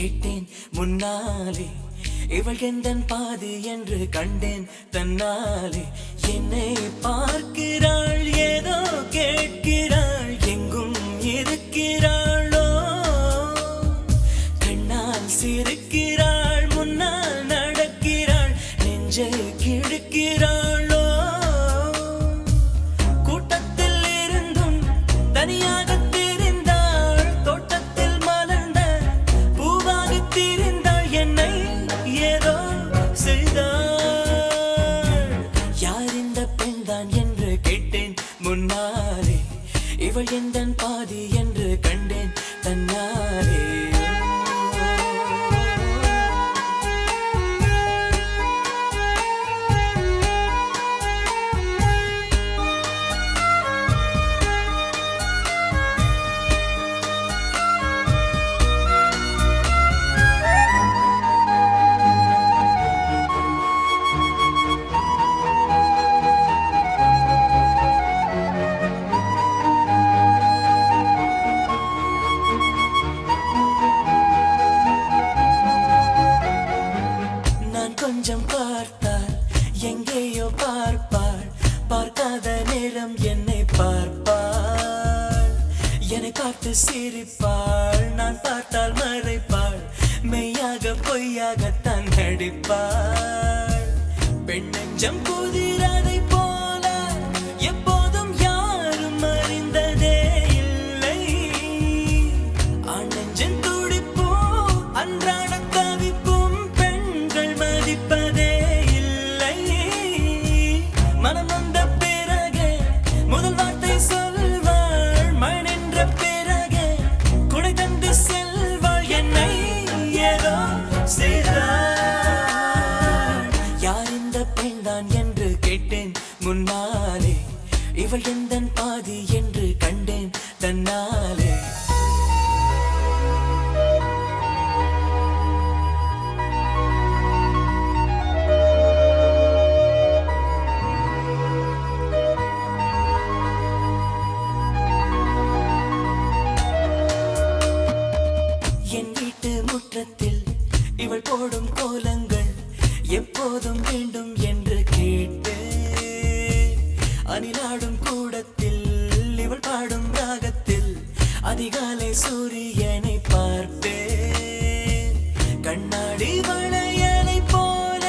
கேட்டேன் முன்னாலே, இவள் எந்தன் பாதி என்று கண்டேன் தன்னாலே. என்னை பார்க்கிறாள், ஏதோ கேட்கிறாள், எங்கும் இருக்கிறாளோ, கண்ணால் சிரிக்கிறாள், முன்னால் நடக்கிறாள், நெஞ்சை கிழக்கிறாளோ. கூட்டத்தில் இருந்தும் தனியாக முன்னாலே, இவள் எந்தன் பாதி என்று கண்டேன் தன்னாலே. கொஞ்சம் பார்த்தால் எங்கேயோ பார்ப்பாள், பார்க்காத நேரம் என்னை பார்ப்பாள், என்னை பார்த்து சிரிப்பாள், நான் பார்த்தால் மறைப்பாள், மெய்யாக பொய்யாகத்தான் நடிப்பாள். பெண் நெஞ்சம் புதிராதை போல எப்போதும் யாரும் அறிந்ததே இல்லை, ஆண் நெஞ்சம் துடிப்போ அன்றாட மதிப்பதே இல்லை. மனம் வந்த பிறகு முதல் வார்த்தை சொல்வாள், மழை நின்ற பிறகு குடை தந்து செல்வாள், என்னை ஏதோ செய்தாள். யார் இந்த பெண்தான் என்று கேட்டேன் முன்னாலே, இவள் எந்தன் பாதி என்று கண்டேன் தன்னாலே. என் வீட்டு முற்றத்தில் இவள் போடும் கோலங்கள் எப்போதும் வேண்டும் என்று கேட்டு, அணிலாடும் கூடத்தில் இவள் பாடும் ராகத்தில் அதிகாலை சூரியனை பார்ப்பேன். கண்ணாடி வளையலை போல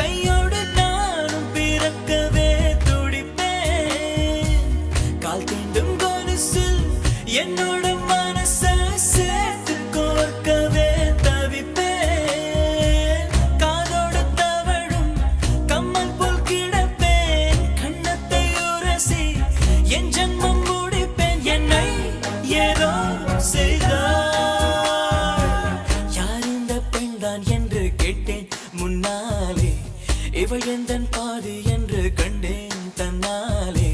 கையோடு நானும் பிறக்கவே துடிப்பேன். கால் தீண்டும் கொலுசில் என்னோட மனசை சேர்த்து கோர்க்கவே தவிப்பேன். காதோடு தவழும் கம்மல் போல் கிடப்பேன், கண்ணத்தை உரசி என் ஜன்மம் முடிப்பேன், என்னை ஏதோ செய்தாள். யார் இந்த பெண்தான் என்று கேட்டேன் முன்னாலே, இவள் எந்தன் பாதி என்று கண்டேன் தன்னாலே.